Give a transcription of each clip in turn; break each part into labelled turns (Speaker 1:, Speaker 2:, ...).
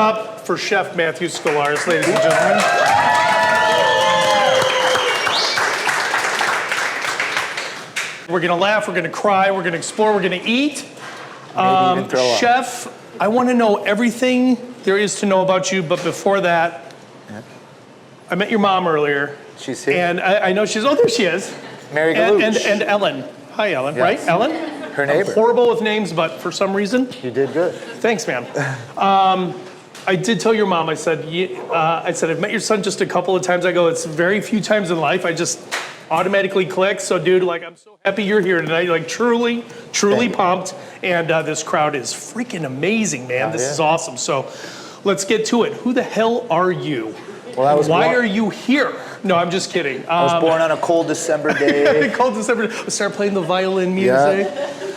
Speaker 1: up for Chef Matthew Skolarus, ladies and gentlemen. We're gonna laugh, we're gonna cry, we're gonna explore, we're gonna eat.
Speaker 2: Maybe even throw up.
Speaker 1: Chef, I wanna know everything there is to know about you, but before that, I met your mom earlier.
Speaker 2: She's here.
Speaker 1: And I know she's, oh, there she is.
Speaker 2: Mary
Speaker 1: And
Speaker 2: Galouche.
Speaker 1: Ellen. Hi, Ellen,
Speaker 2: Yes.
Speaker 1: right? Ellen?
Speaker 2: Her neighbor.
Speaker 1: I'm horrible with names, but for some reason,
Speaker 2: You did good.
Speaker 1: thanks, man. I did tell your mom, I said, I've met your son just a couple of times. I go, it's very few times in life. I just automatically click. So, dude, like, I'm so happy you're here tonight. Like, truly pumped. And this crowd is freaking amazing, man. This is awesome. So, let's get to it. Who the hell are you?
Speaker 2: Well,
Speaker 1: Why are you here? No, I'm just kidding.
Speaker 2: I was born on a cold December day.
Speaker 1: Cold December. Start playing the violin music.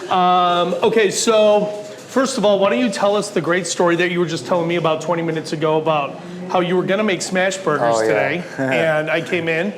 Speaker 1: Okay, so first of all, why don't you tell us the great story that you were just telling me about 20 minutes ago about how you were gonna make smash burgers today, and I came in.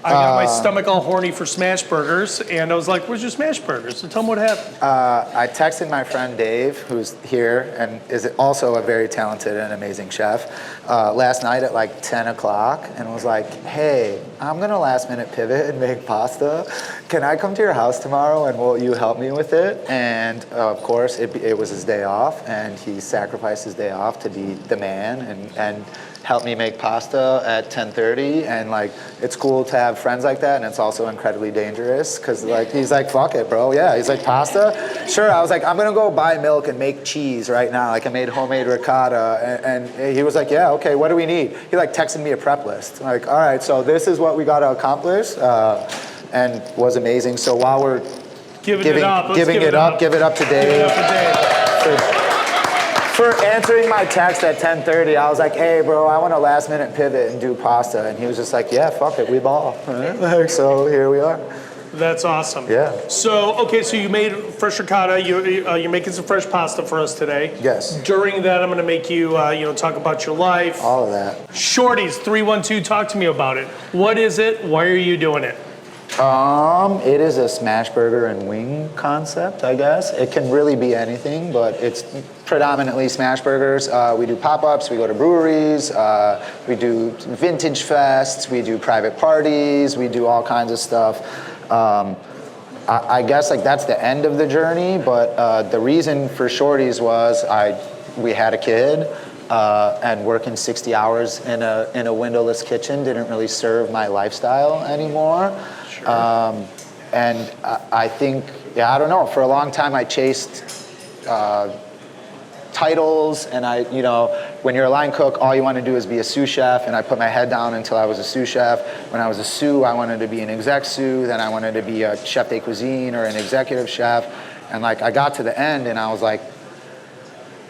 Speaker 1: I got my stomach all horny for smash burgers, and I was like, where's your smash burgers? So tell them what happened.
Speaker 2: I texted my friend Dave, who's here and is also a very talented and amazing chef, last night at like 10 o'clock and was like, hey, I'm gonna last minute pivot and make pasta. Can I come to your house tomorrow and will you help me with it? And of course, it was his day off, and he sacrificed his day off to be the man and help me make pasta at 10:30, and like it's cool to have friends like that, and it's also incredibly dangerous because like he's like, fuck it, bro. Yeah, he's like, pasta? Sure. I was like, I'm gonna go buy milk and make cheese right now. Like I made homemade ricotta, and he was like, yeah, okay, what do we need? He like texted me a prep list. Like, all right, so this is what we gotta accomplish, and was amazing. So while we're
Speaker 1: Give it up to Dave.
Speaker 2: Give it up to Dave. For answering my text at 10:30, I was like, hey, bro, I want a last minute pivot and do pasta. And he was just like, yeah, fuck it, we ball. So here we are.
Speaker 1: That's awesome.
Speaker 2: Yeah.
Speaker 1: So, okay, so you made fresh ricotta. You're making some fresh pasta for us today.
Speaker 2: Yes.
Speaker 1: During that, I'm going to make you, talk about your life.
Speaker 2: All of that.
Speaker 1: Shorty's 312, talk to me about it. What is it? Why are you doing it?
Speaker 2: It is a smash burger and wing concept, I guess. It can really be anything, but it's predominantly smash burgers. We do pop-ups, we go to breweries, we do vintage fests, we do private parties, we do all kinds of stuff. I guess like that's the end of the journey, but the reason for Shorty's was we had a kid, and working 60 hours in a windowless kitchen didn't really serve my lifestyle anymore. And I think, I don't know, for a long time I chased titles, and when you're a line cook, all you want to do is be a sous chef, and I put my head down until I was a sous chef. When I was a sous, I wanted to be an exec sous, then I wanted to be a chef de cuisine or an executive chef, and like I got to the end and I was like,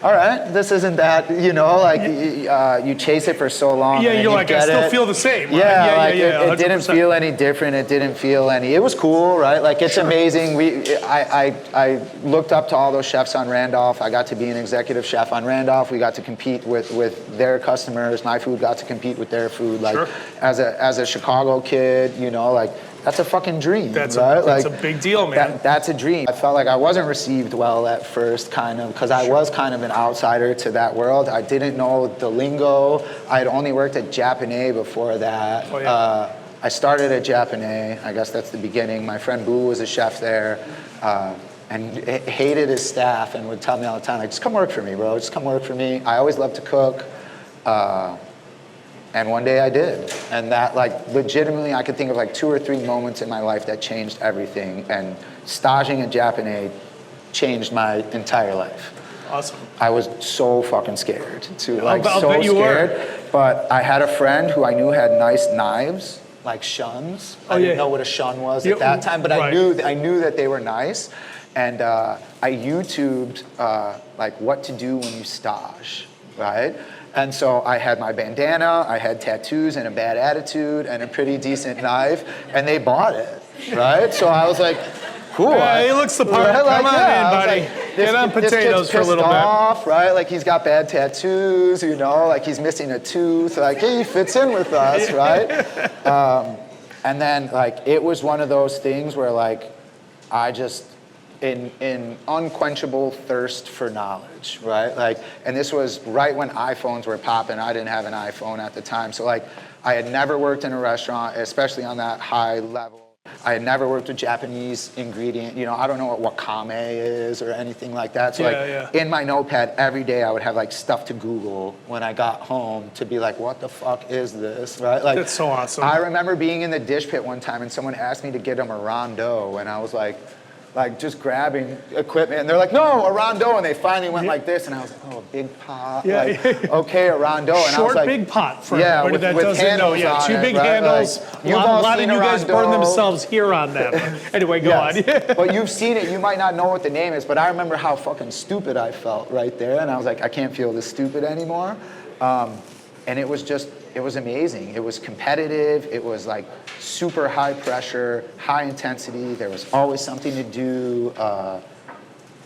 Speaker 2: all right, this isn't that, you chase it for so long.
Speaker 1: Yeah, you're like, I still feel the same.
Speaker 2: Yeah,
Speaker 1: right?
Speaker 2: It didn't feel any different. It didn't feel it was cool, right? Like, it's amazing. I looked up to all those chefs on Randolph. I got to be an executive chef on Randolph. We got to compete with their customers. My food got to compete with their food. Like, as a Chicago kid, that's a fucking dream,
Speaker 1: that's
Speaker 2: right?
Speaker 1: That's a big deal, man.
Speaker 2: That's a dream. I felt like I wasn't received well at first, kind of, because I was kind of an outsider to that world. I didn't know the lingo. I had only worked at Japanese before that.
Speaker 1: Oh, yeah.
Speaker 2: I started at Japanese. I guess that's the beginning. My friend Boo was a chef there, and hated his staff and would tell me all the time, like, just come work for me, bro. Just come work for me. I always loved to cook. And one day I did. And that, like, legitimately, I could think of like 2 or 3 moments in my life that changed everything. And staging at Japanese changed my entire life.
Speaker 1: Awesome.
Speaker 2: I was so fucking scared,
Speaker 1: I'll bet you were.
Speaker 2: But I had a friend who I knew had nice knives, like shuns. I didn't know what a shun was at that time, but I knew that they were nice. And I YouTubed like what to do when you stage, right? And so I had my bandana, I had tattoos and a bad attitude and a pretty decent knife, and they bought it, right? So I was like, cool.
Speaker 1: He looks the part. Come on in, buddy. Get on potatoes for a little bit.
Speaker 2: Off, right? Like, he's got bad tattoos, like he's missing a tooth. Like, he fits in with us, right? And then, like, it was one of those things where, like, I just in unquenchable thirst for knowledge, right? Like, and this was right when iPhones were popping. I didn't have an iPhone at the time. So like, I had never worked in a restaurant, especially on that high level. I had never worked with Japanese ingredient. You know, I don't know what wakame is or anything like that. So in my notepad, every day I would have like stuff to Google when I got home to be like, what the fuck is this, right? Like,
Speaker 1: that's so awesome.
Speaker 2: I remember being in the dish pit one time and someone asked me to get them a rondeau, and I was like just grabbing equipment, and they're like, no, a rondeau, and they finally went like this, and I was like, oh, a big pot, okay, a rondeau, and I was like,
Speaker 1: big pot for
Speaker 2: with
Speaker 1: that doesn't know,
Speaker 2: on
Speaker 1: two
Speaker 2: it,
Speaker 1: big
Speaker 2: right?
Speaker 1: handles.
Speaker 2: Like,
Speaker 1: a lot of you guys burn themselves here on them. Anyway, go on.
Speaker 2: But you've seen it, you might not know what the name is, but I remember how fucking stupid I felt right there, and I was like, I can't feel this stupid anymore. And it was amazing. It was competitive. It was like super high pressure, high intensity. There was always something to do.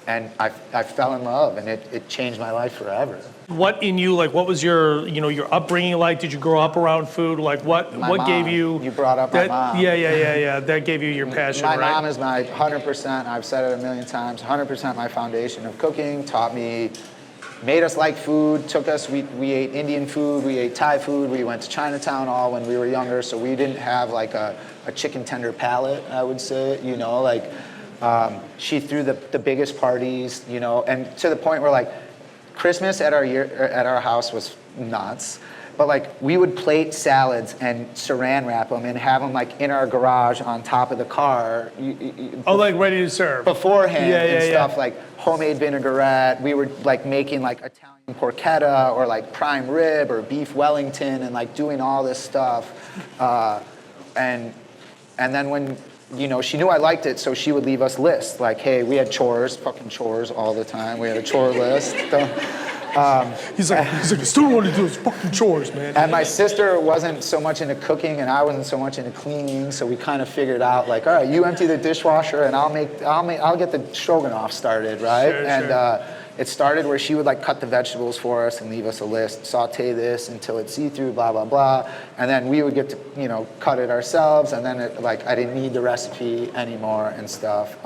Speaker 2: And I fell in love, and it changed my life forever.
Speaker 1: What in you, like, what was your upbringing like? Did you grow up around food? Like, what gave you?
Speaker 2: You brought up
Speaker 1: that,
Speaker 2: my mom.
Speaker 1: Yeah. That gave you your passion,
Speaker 2: my
Speaker 1: right?
Speaker 2: mom is my 100%, I've said it a million times, 100% my foundation of cooking, taught me, made us like food, took us, we ate Indian food, we ate Thai food, we went to Chinatown all when we were younger, so we didn't have like a chicken tender palate, I would say, you know, like, she threw the biggest parties, you know, and to the point where like, Christmas at our house was nuts, but like, we would plate salads and saran wrap them and have them like in our garage on top of the car.
Speaker 1: Like ready to serve.
Speaker 2: Beforehand and stuff, like homemade vinaigrette. We were like making like Italian porchetta or like prime rib or beef Wellington and like doing all this stuff. And then when, you know, she knew I liked it, so she would leave us lists. Like, hey, we had fucking chores all the time. We had a chore list.
Speaker 1: He's like, I still want to do his fucking chores, man.
Speaker 2: And my sister wasn't so much into cooking, and I wasn't so much into cleaning. So we kind of figured out, like, all right, you empty the dishwasher, and I'll get the stroganoff started, right? Sure. It started where she would like cut the vegetables for us and leave us a list, saute this until it's see-through, blah, blah, blah. And then we would get to, you know, cut it ourselves. And then I didn't need the recipe anymore and stuff.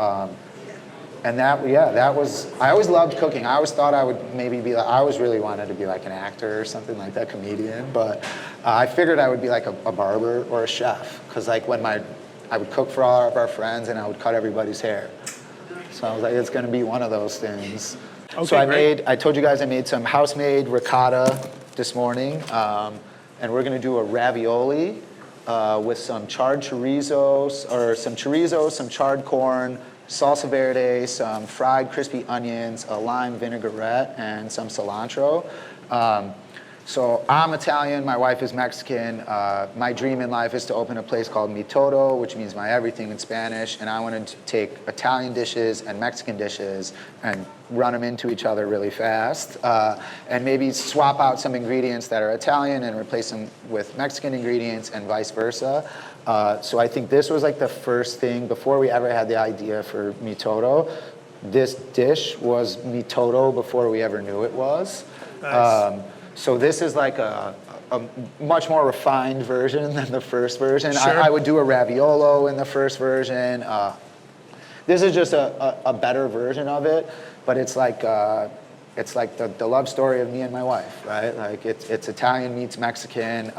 Speaker 2: And that was, I always loved cooking. I always thought I would maybe be like, I always really wanted to be like an actor or something like that, comedian. But I figured I would be like a barber or a chef. Because like I would cook for all of our friends and I would cut everybody's hair. So I was like, it's gonna be one of those things. Okay, so I told you guys I made some house-made ricotta this morning, and we're gonna do a ravioli with some charred chorizo, some charred corn, salsa verde, some fried crispy onions, a lime vinaigrette, and some cilantro. So I'm Italian, my wife is Mexican. My dream in life is to open a place called Metodo, which means my everything in Spanish, and I wanted to take Italian dishes and Mexican dishes and run them into each other really fast, and maybe swap out some ingredients that are Italian and replace them with Mexican ingredients and vice versa. So I think this was like the first thing, before we ever had the idea for Metodo, this dish was Metodo before we ever knew it was. Nice. So this is like a much more refined version than the first version. Sure. I would do a raviolo in the first version. This is just a better version of it, but it's like the love story of me and my wife, right? Like it's Italian meets Mexican,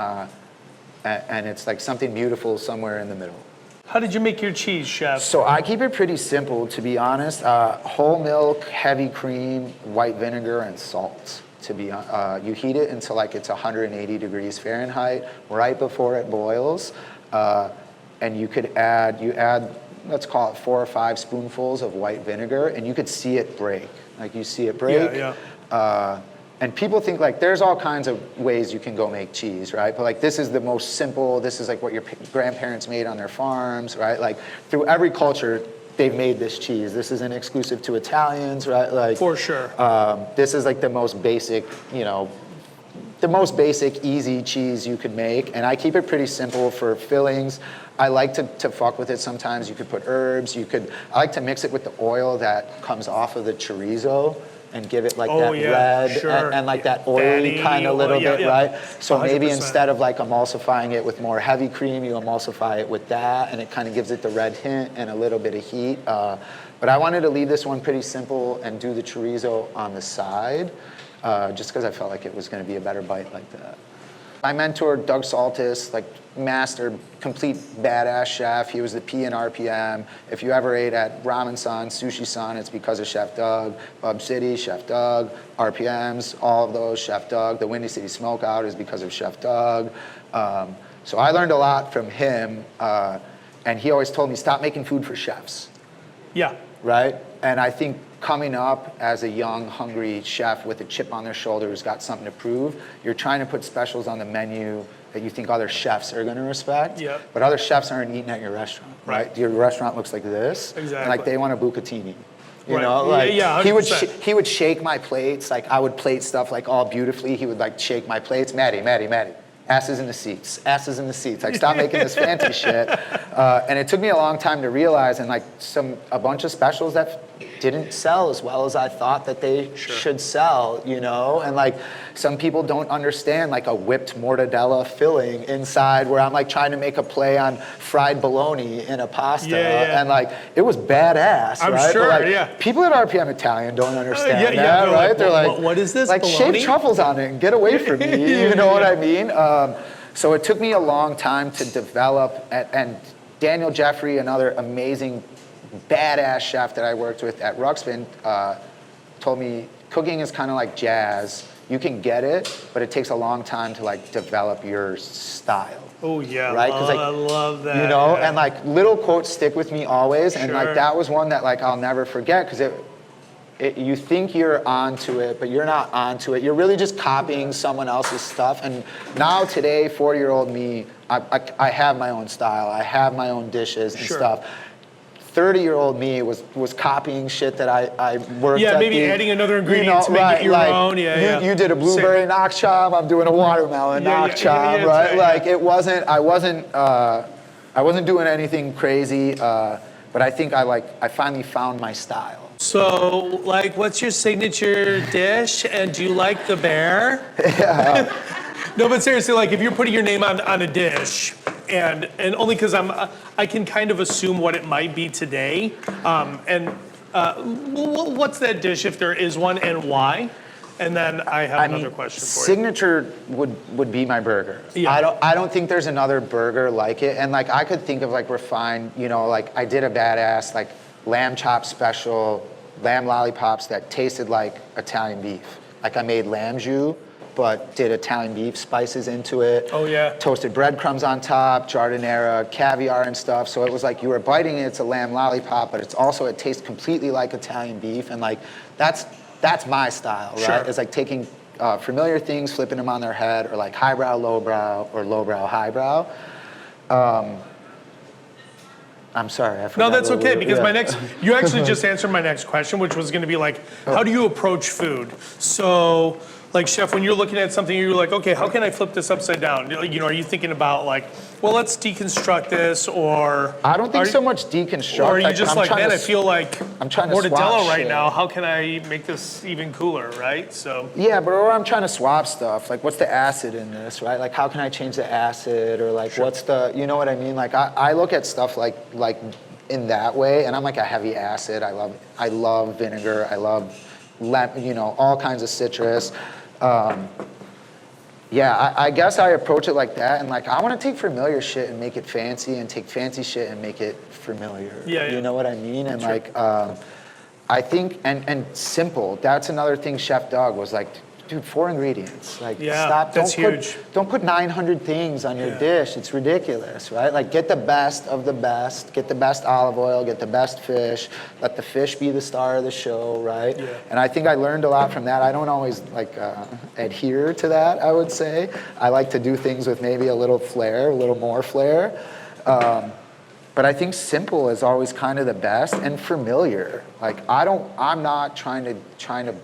Speaker 2: and it's like something beautiful somewhere in the middle.
Speaker 1: How did you make your cheese, chef?
Speaker 2: So I keep it pretty simple, to be honest. Whole milk, heavy cream, white vinegar, and salt. You heat it until like it's 180 degrees Fahrenheit right before it boils, and you add, let's call it 4 or 5 spoonfuls of white vinegar, and you could see it break. Like you see it break. Yeah. And people think like there's all kinds of ways you can go make cheese, right? But like this is the most simple. This is like what your grandparents made on their farms, right? Like through every culture, they've made this cheese. This isn't exclusive to Italians, right? Like
Speaker 1: for sure.
Speaker 2: This is like the most basic, easy cheese you could make. And I keep it pretty simple for fillings. I like to fuck with it sometimes. You could put herbs. I like to mix it with the oil that comes off of the chorizo and give it like
Speaker 1: Oh,
Speaker 2: that
Speaker 1: yeah,
Speaker 2: red
Speaker 1: sure.
Speaker 2: and like that oily
Speaker 1: Fatty,
Speaker 2: kind of little
Speaker 1: yeah,
Speaker 2: bit,
Speaker 1: yeah.
Speaker 2: right? So maybe
Speaker 1: 100%.
Speaker 2: instead of like emulsifying it with more heavy cream, you emulsify it with that, and it kind of gives it the red hint and a little bit of heat. But I wanted to leave this one pretty simple and do the chorizo on the side, just because I felt like it was going to be a better bite like that. My mentor, Doug Saltis, like master, complete badass chef. He was the P in RPM. If you ever ate at Ramen San, Sushi San, it's because of Chef Doug. Bub City, Chef Doug. RPMs, all of those, Chef Doug. The Windy City Smokeout is because of Chef Doug. So I learned a lot from him, and he always told me, stop making food for chefs.
Speaker 1: Yeah.
Speaker 2: Right? And I think coming up as a young, hungry chef with a chip on their shoulder who's got something to prove, you're trying to put specials on the menu that you think other chefs are going to respect.
Speaker 1: Yep.
Speaker 2: But other chefs aren't eating at your restaurant, right? Your restaurant looks like this.
Speaker 1: Exactly.
Speaker 2: And like they want a bucatini. You
Speaker 1: Right.
Speaker 2: know, like
Speaker 1: Yeah,
Speaker 2: he would shake my plates. Like I would plate stuff like all beautifully. He would like shake my plates. Maddie. Asses in the seats. Asses in the seats. Like stop making this fancy shit. And it took me a long time to realize, and like a bunch of specials that didn't sell as well as I thought that they should sell, you know? And like some people don't understand like a whipped mortadella filling inside where I'm like trying to make a play on fried bologna in a pasta.
Speaker 1: Yeah.
Speaker 2: And like it was badass,
Speaker 1: I'm
Speaker 2: right?
Speaker 1: sure,
Speaker 2: But, like,
Speaker 1: yeah.
Speaker 2: People at RPM Italian don't understand
Speaker 1: yeah,
Speaker 2: that,
Speaker 1: they're
Speaker 2: right?
Speaker 1: like,
Speaker 2: They're like,
Speaker 1: what is this,
Speaker 2: like
Speaker 1: bologna?
Speaker 2: shave truffles on it and get away from me, you know what I mean? So it took me a long time to develop, and Daniel Jeffrey, another amazing badass chef that I worked with at Ruxpin, told me cooking is kind of like jazz. You can get it, but it takes a long time to like develop your style.
Speaker 1: Oh yeah,
Speaker 2: right? 'Cause, like,
Speaker 1: I love that.
Speaker 2: You know,
Speaker 1: yeah.
Speaker 2: and like little quotes stick with me always, and like
Speaker 1: Sure.
Speaker 2: that was one that like I'll never forget because you think you're onto it, but you're not onto it. You're really just copying someone else's stuff. And now today, 40-year-old me, I have my own style. I have my own dishes and
Speaker 1: Sure.
Speaker 2: stuff. 30-year-old me was copying shit that I worked at.
Speaker 1: Yeah, maybe adding another ingredient to make
Speaker 2: right,
Speaker 1: it your
Speaker 2: like,
Speaker 1: own. Yeah,
Speaker 2: you did a blueberry knock chop. I'm doing a watermelon knock chop, right?
Speaker 1: yeah.
Speaker 2: Like it wasn't. I wasn't doing anything crazy. But I think I finally found my style.
Speaker 1: So, like, what's your signature dish, and do you like the bear?
Speaker 2: Yeah.
Speaker 1: No, but seriously, like, if you're putting your name on a dish, and only because I can kind of assume what it might be today, what's that dish if there is one, and why? And then I have another question for you.
Speaker 2: Signature would be my burger.
Speaker 1: Yeah.
Speaker 2: I don't think there's another burger like it. And like I could think of like refined, you know, like I did a badass like lamb chop special, lamb lollipops that tasted like Italian beef. Like I made lamb jus, but did Italian beef spices into it.
Speaker 1: Oh yeah.
Speaker 2: Toasted breadcrumbs on top, jardinera, caviar and stuff. So it was like you were biting it, it's a lamb lollipop, but it tastes completely like Italian beef. And like that's my style, right?
Speaker 1: Sure.
Speaker 2: It's like taking familiar things, flipping them on their head, or like highbrow, lowbrow, or lowbrow, highbrow. I'm sorry, I forgot.
Speaker 1: No, that's okay, because
Speaker 2: yeah.
Speaker 1: you actually just answered my next question, which was gonna be like, how do you approach food? So, like, chef, when you're looking at something, you're like, okay, how can I flip this upside down? You know, are you thinking about like, well, let's deconstruct this, or?
Speaker 2: I don't think so much deconstruct.
Speaker 1: Or are you just
Speaker 2: I'm
Speaker 1: like,
Speaker 2: trying
Speaker 1: man,
Speaker 2: to
Speaker 1: I feel like
Speaker 2: I'm trying to
Speaker 1: mortadella
Speaker 2: swap
Speaker 1: right
Speaker 2: shit.
Speaker 1: now, how can I make this even cooler, right? So.
Speaker 2: Yeah, but or I'm trying to swap stuff. Like, what's the acid in this, right? Like, how can I change the acid? Or like, what's the, you know what I mean? Like, I look at stuff like in that way, and I'm like a heavy acid. I love vinegar. I love all kinds of citrus. Yeah, I guess I approach it like that, and like I want to take familiar shit and make it fancy, and take fancy shit and make it familiar.
Speaker 1: Yeah.
Speaker 2: You know what I mean? And
Speaker 1: Sure.
Speaker 2: like, I think and simple. That's another thing. Chef Doug was like, dude, 4 ingredients. Like,
Speaker 1: Yeah,
Speaker 2: stop.
Speaker 1: that's
Speaker 2: Don't
Speaker 1: huge.
Speaker 2: Don't put 900 things on your
Speaker 1: Yeah.
Speaker 2: dish. It's ridiculous, right? Like, get the best of the best. Get the best olive oil. Get the best fish. Let the fish be the star of the show, right?
Speaker 1: Yeah.
Speaker 2: And I think I learned a lot from that. I don't always like adhere to that, I would say. I like to do things with maybe a little flair, a little more flair. But I think simple is always kind of the best, and familiar. Like I'm not trying to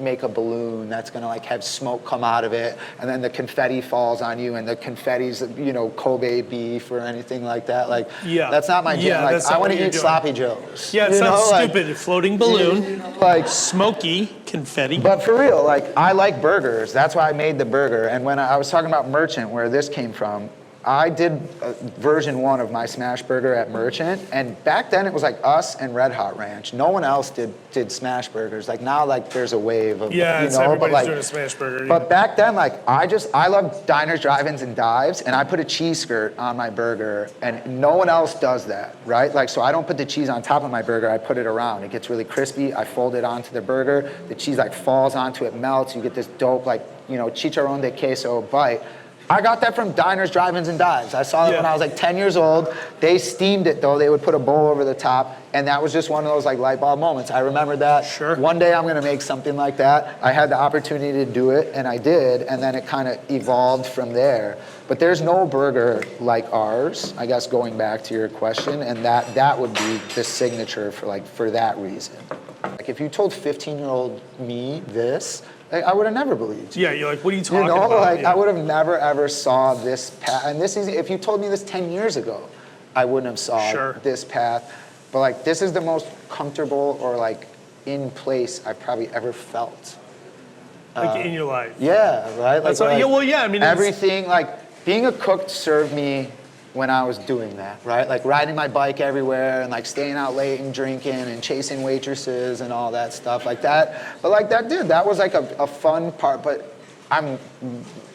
Speaker 2: make a balloon that's gonna like have smoke come out of it, and then the confetti falls on you, and the confetti's, you know, Kobe beef or anything like that. Like, that's not my jam. Like, I want to eat sloppy joes.
Speaker 1: Yeah, it sounds stupid.
Speaker 2: Like,
Speaker 1: floating balloon,
Speaker 2: like
Speaker 1: smoky confetti.
Speaker 2: But for real, like, I like burgers. That's why I made the burger. And when I was talking about Merchant, where this came from, I did version 1 of my smash burger at Merchant, and back then it was like us and Red Hot Ranch. No one else did smash burgers. Like now, like there's a wave of,
Speaker 1: everybody's doing a smash burger.
Speaker 2: But back then, like I love diners, drive-ins, and dives, and I put a cheese skirt on my burger, and no one else does that, right? Like, so I don't put the cheese on top of my burger, I put it around. It gets really crispy, I fold it onto the burger, the cheese like falls onto it, melts, you get this dope like, you know, chicharrón de queso bite. I got that from diners, drive-ins, and dives. I saw it when I was like 10 years old. They steamed it though. They would put a bowl over the top, and that was just one of those like light bulb moments. I remember that.
Speaker 1: Sure.
Speaker 2: One day I'm gonna make something like that. I had the opportunity to do it, and I did, and then it kind of evolved from there. But there's no burger like ours, I guess, going back to your question, and that would be the signature for that reason. Like if you told 15-year-old me this, I would have never believed you.
Speaker 1: Yeah, you're like, what are you talking about?
Speaker 2: Like I would have never ever saw this path. And this is, if you told me this 10 years ago, I wouldn't have saw this path. But like, this is the most comfortable or like in place I've probably ever felt.
Speaker 1: Like in your life.
Speaker 2: Yeah, right? Like,
Speaker 1: I mean,
Speaker 2: everything, like being a cook served me when I was doing that, right? Like riding my bike everywhere and like staying out late and drinking and chasing waitresses and all that stuff like that. But like that was like a fun part, but I'm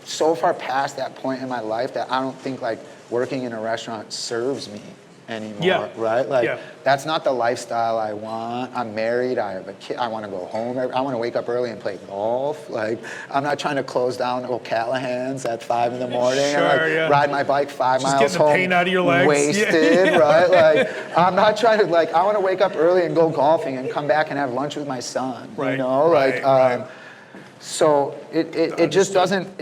Speaker 2: so far past that point in my life that I don't think like working in a restaurant serves me anymore, right? Like that's not the lifestyle I want. I'm married, I have a kid, I want to go home, I want to wake up early and play golf. Like I'm not trying to close down O'Callahan's at 5 in the morning and like ride my bike 5 miles
Speaker 1: getting
Speaker 2: home,
Speaker 1: the pain out of your legs.
Speaker 2: Wasted, right? Like I'm not trying to, like I want to wake up early and go golfing and come back and have lunch with my son, you know? So it just doesn't,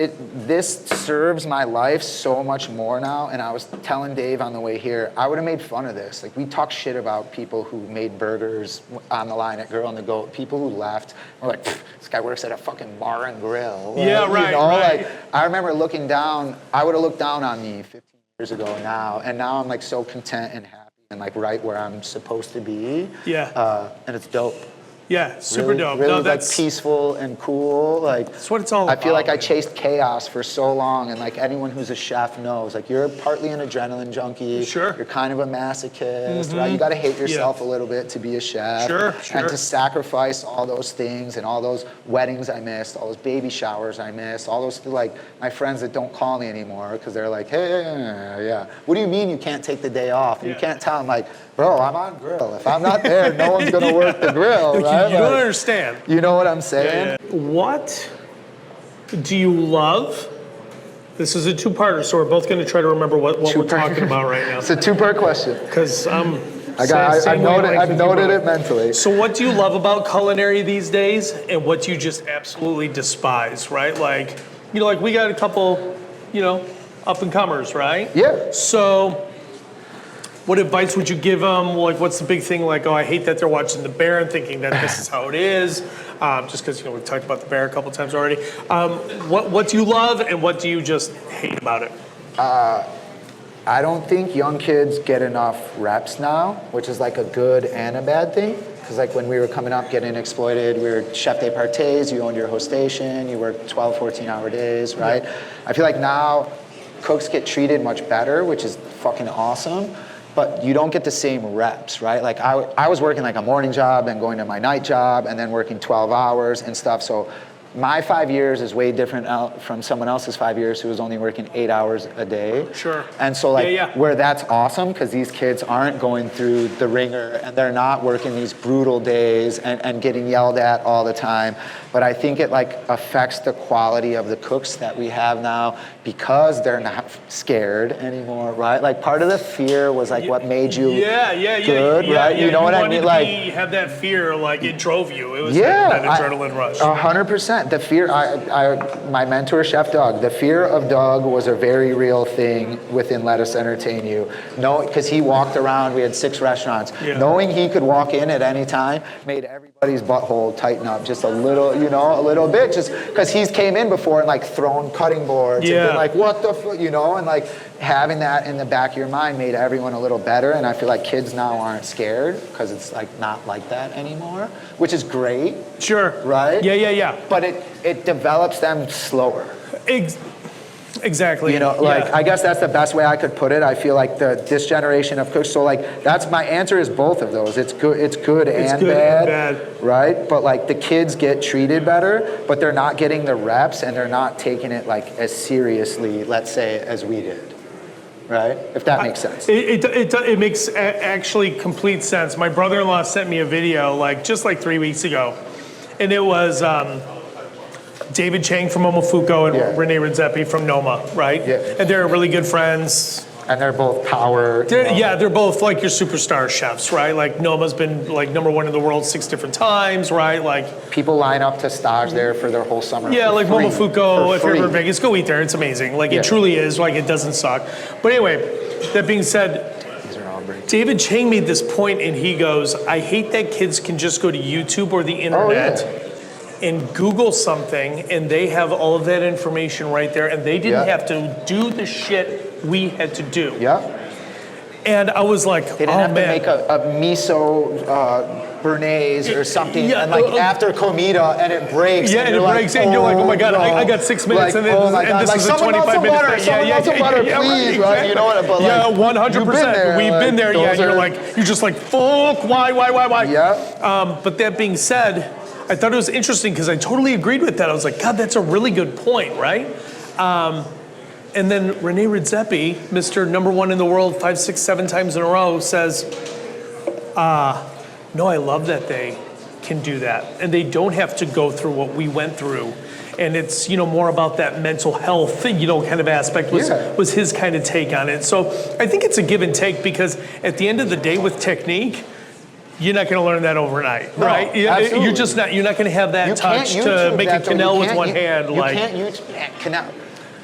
Speaker 2: this serves my life so much more now. And I was telling Dave on the way here, I would have made fun of this. Like we talk shit about people who made burgers on the line at Girl on the Go. People who left were like, this guy works at a fucking bar and grill. You know? Like I remember looking down, I would have looked down on me 15 years ago now. And now I'm like so content and happy and like right where I'm supposed to be. And it's dope.
Speaker 1: Yeah, super dope.
Speaker 2: Really
Speaker 1: No,
Speaker 2: like peaceful and cool. Like
Speaker 1: that's what it's all about.
Speaker 2: I feel like I chased chaos for so long, and like anyone who's a chef knows, like you're partly an adrenaline junkie.
Speaker 1: Sure.
Speaker 2: You're kind of a masochist, right? You got to hate yourself a little bit to be a chef.
Speaker 1: Sure.
Speaker 2: And to sacrifice all those things and all those weddings I missed, all those baby showers I missed, all those like my friends that don't call me anymore because they're like, hey, what do you mean you can't take the day off? You can't tell them like, bro, I'm on grill. If I'm not there, no one's gonna work the grill, right?
Speaker 1: You don't understand.
Speaker 2: You know what I'm saying?
Speaker 1: What do you love? This is a two-parter, so we're both going to try to remember what we're talking about right now.
Speaker 2: It's a two-part question.
Speaker 1: Because I've
Speaker 2: noted it mentally.
Speaker 1: So what do you love about culinary these days, and what do you just absolutely despise, right? Like, you know, like we got a couple, you know, up-and-comers, right?
Speaker 2: Yeah.
Speaker 1: So what advice would you give them? Like, what's the big thing? Like, oh, I hate that they're watching The Bear and thinking that this is how it is. Just because, you know, we've talked about The Bear a couple times already. What do you love and what do you just hate about it?
Speaker 2: I don't think young kids get enough reps now, which is like a good and a bad thing. Because like when we were coming up getting exploited, we were chef de parties, you owned your whole station, you worked 12, 14-hour days, right? Yeah. I feel like now cooks get treated much better, which is fucking awesome. But you don't get the same reps, right? Like I was working like a morning job and going to my night job and then working 12 hours and stuff. So my 5 years is way different from someone else's 5 years who was only working 8 hours a day.
Speaker 1: Sure.
Speaker 2: And so like where that's awesome because these kids aren't going through the ringer and they're not working these brutal days and getting yelled at all the time. But I think it like affects the quality of the cooks that we have now because they're not scared anymore, right? Like part of the fear was like what made you good, right? You know what I mean? Like
Speaker 1: you have that fear, like it drove you. It was that adrenaline rush.
Speaker 2: 100%. The fear, my mentor, Chef Doug, the fear of Doug was a very real thing within Let Us Entertain You. No, because he walked around, we had 6 restaurants. Knowing he could walk in at any time made everybody buddy's butthole tighten up just a little, you know, a little bit, just because he's came in before and like thrown cutting boards and been like, what the fuck, you know, and like having that in the back of your mind made everyone a little better. And I feel like kids now aren't scared because it's like not like that anymore, which is great.
Speaker 1: Sure.
Speaker 2: Right?
Speaker 1: Yeah.
Speaker 2: But it develops them slower.
Speaker 1: Exactly.
Speaker 2: You know, like, I guess that's the best way I could put it. I feel like this generation of cooks, so like, that's my answer is both of those. It's good and bad. Right? But like the kids get treated better, but they're not getting the reps and they're not taking it like as seriously, let's say, as we did. Right? If that makes sense.
Speaker 1: It makes actually complete sense. My brother-in-law sent me a video just 3 weeks ago, and it was David Chang from Momofuku and Rene Redzepi from Noma, right?
Speaker 2: Yeah.
Speaker 1: And they're really good friends.
Speaker 2: And they're both power.
Speaker 1: They're both like your superstar chefs, right? Like Noma's been like #1 in the world 6 different times, right? Like
Speaker 2: people line up to stage there for their whole summer.
Speaker 1: Yeah, like
Speaker 2: free,
Speaker 1: Momofuku, if you're ever in Vegas, go eat there. It's amazing. Like it truly is. Like it doesn't suck. But anyway, that being said, David Chang made this point and he goes, I hate that kids can just go to YouTube or the internet and Google something and they have all of that information right there and they didn't have to do the shit we had to do.
Speaker 2: Yeah.
Speaker 1: And I was like,
Speaker 2: they didn't have to make a miso béarnaise or something and like after comida and it breaks.
Speaker 1: Yeah, and it breaks and you're like, oh my God, I got 6 minutes and this is a 25-minute thing.
Speaker 2: Yeah, butter, please, right? You know what? But
Speaker 1: yeah, 100%. We've been there. Yeah, you're just like, fuck, why?
Speaker 2: Yeah.
Speaker 1: But that being said, I thought it was interesting because I totally agreed with that. I was like, God, that's a really good point, right? And then Rene Redzepi, Mr. #1 in the world 5, 6, 7 times in a row, says, no, I love that they can do that. And they don't have to go through what we went through. And it's, more about that mental health, kind of aspect was his kind of take on it. So I think it's a give and take because at the end of the day with technique, you're not going to learn that overnight, right?
Speaker 2: Absolutely.
Speaker 1: You're not going to have that touch to make a quenelle with one hand.
Speaker 2: You can't use quenelle.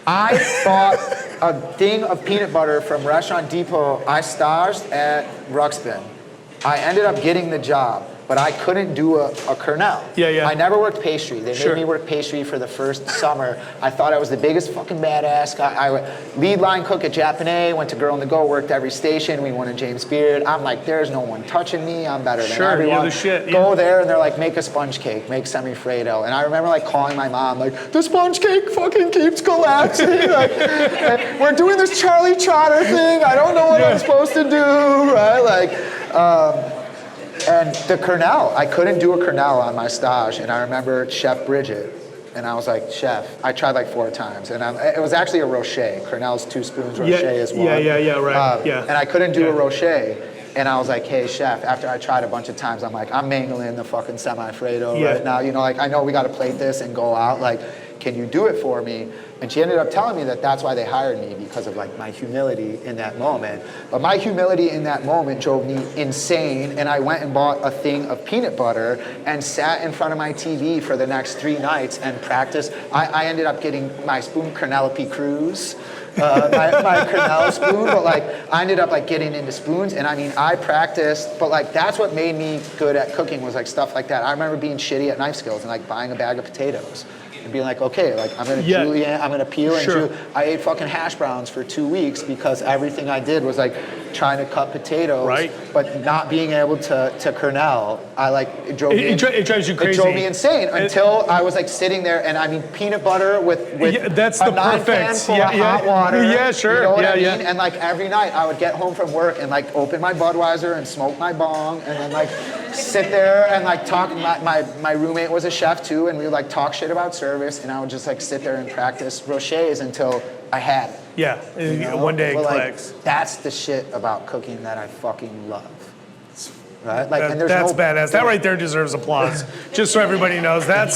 Speaker 2: I bought a thing of peanut butter from Restaurant Depot. I staged at Ruxpin. I ended up getting the job, but I couldn't do a quenelle.
Speaker 1: Yeah.
Speaker 2: I never worked pastry. They made me work pastry for the first summer. I thought I was the biggest fucking badass guy. I lead line cook at Japanese, went to Girl on the Go, worked every station. We won a James Beard. I'm like, there's no one touching me. I'm better than everyone.
Speaker 1: You're the shit.
Speaker 2: Go there and they're like, make a sponge cake, make semi-Fredo. And I remember like calling my mom, like, the sponge cake fucking keeps collapsing. Like, we're doing this Charlie Trotter thing. I don't know what I'm supposed to do, right? Like, and the quenelle, I couldn't do a quenelle on my stage. And I remember Chef Bridget, and I was like, Chef, I tried like 4 times. And it was actually a rocher. Quenelle's 2 spoons, rocher is 1.
Speaker 1: Yeah, right.
Speaker 2: And I couldn't do a rocher. And I was like, hey, Chef, after I tried a bunch of times, I'm like, I'm mangling the fucking semi-Fredo right now. Like, I know we got to plate this and go out. Like, can you do it for me? And she ended up telling me that that's why they hired me, because of like my humility in that moment. But my humility in that moment drove me insane, and I went and bought a thing of peanut butter and sat in front of my TV for the next 3 nights and practiced. I ended up getting my spoon Penelope Cruz, my quenelle spoon, but like I ended up like getting into spoons, and I mean I practiced, but like that's what made me good at cooking was like stuff like that. I remember being shitty at knife skills and like buying a bag of potatoes and being like, okay, like I'm gonna julienne, I'm gonna peel and chew. I ate fucking hash browns for 2 weeks because everything I did was like trying to cut potatoes, but not being able to quenelle. It drove me. It
Speaker 1: drives you crazy.
Speaker 2: It drove me insane until I was like sitting there, and I mean peanut butter with
Speaker 1: that's
Speaker 2: a
Speaker 1: the
Speaker 2: 9-pan
Speaker 1: perfect.
Speaker 2: full of hot water.
Speaker 1: Yeah, sure.
Speaker 2: You know what I mean? And like every night I would get home from work and like open my Budweiser and smoke my bong, and then like sit there and like talk. My roommate was a chef too, and we would like talk shit about service, and I would just like sit there and practice rochers until I had it.
Speaker 1: Yeah, one day it clicks.
Speaker 2: That's the shit about cooking that I fucking love. Right? Like, and
Speaker 1: that's badass. That right there deserves applause. Just so everybody knows, that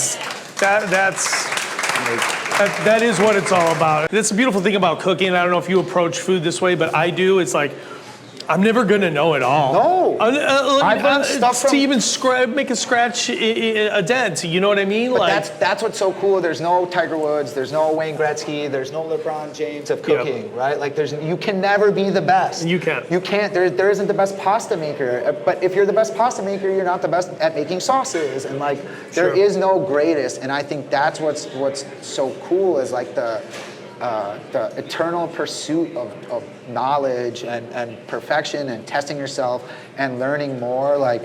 Speaker 1: is what it's all about. That's the beautiful thing about cooking. I don't know if you approach food this way, but I do. It's like I'm never gonna know it all.
Speaker 2: No. I've learned stuff
Speaker 1: to
Speaker 2: from-
Speaker 1: even make a scratch a dent. You know what I mean?
Speaker 2: But that's what's so cool. There's no Tiger Woods. There's no Wayne Gretzky. There's no LeBron James of cooking, right? Like you can never be the best.
Speaker 1: You can't.
Speaker 2: You can't. There isn't the best pasta maker. But if you're the best pasta maker, you're not the best at making sauces. And like there is no greatest. And I think that's what's so cool is like the eternal pursuit of knowledge and perfection and testing yourself and learning more. Like,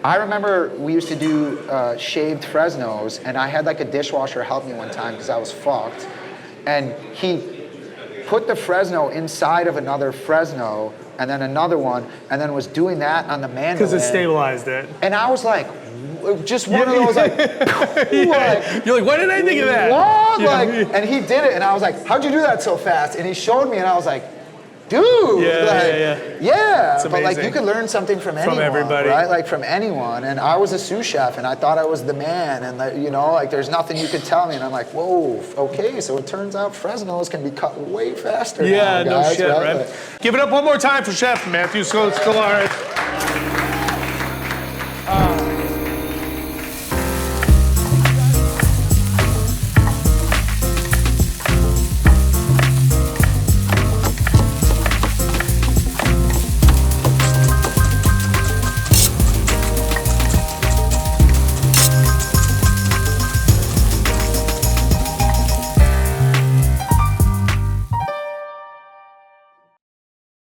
Speaker 2: I remember we used to do shaved Fresnos, and I had like a dishwasher help me one time because I was fucked. And he put the Fresno inside of another Fresno and then another one, and then was doing that on the mandolin.
Speaker 1: Because it stabilized it.
Speaker 2: And I was like, just one of those like, like,
Speaker 1: you're like, why didn't I think of that?
Speaker 2: What? Like, and he did it, and I was like, how'd you do that so fast? And he showed me, and I was like, dude, yeah. But like, you could learn something from anyone,
Speaker 1: everybody,
Speaker 2: right? Like from anyone. And I was a sous chef, and I thought I was the man, and like there's nothing you could tell me. And I'm like, whoa, okay. So it turns out Fresnos can be cut way faster.
Speaker 1: Yeah,
Speaker 2: now, guys,
Speaker 1: no shit, right? Give it up one more time for Chef Matthew Skolarus.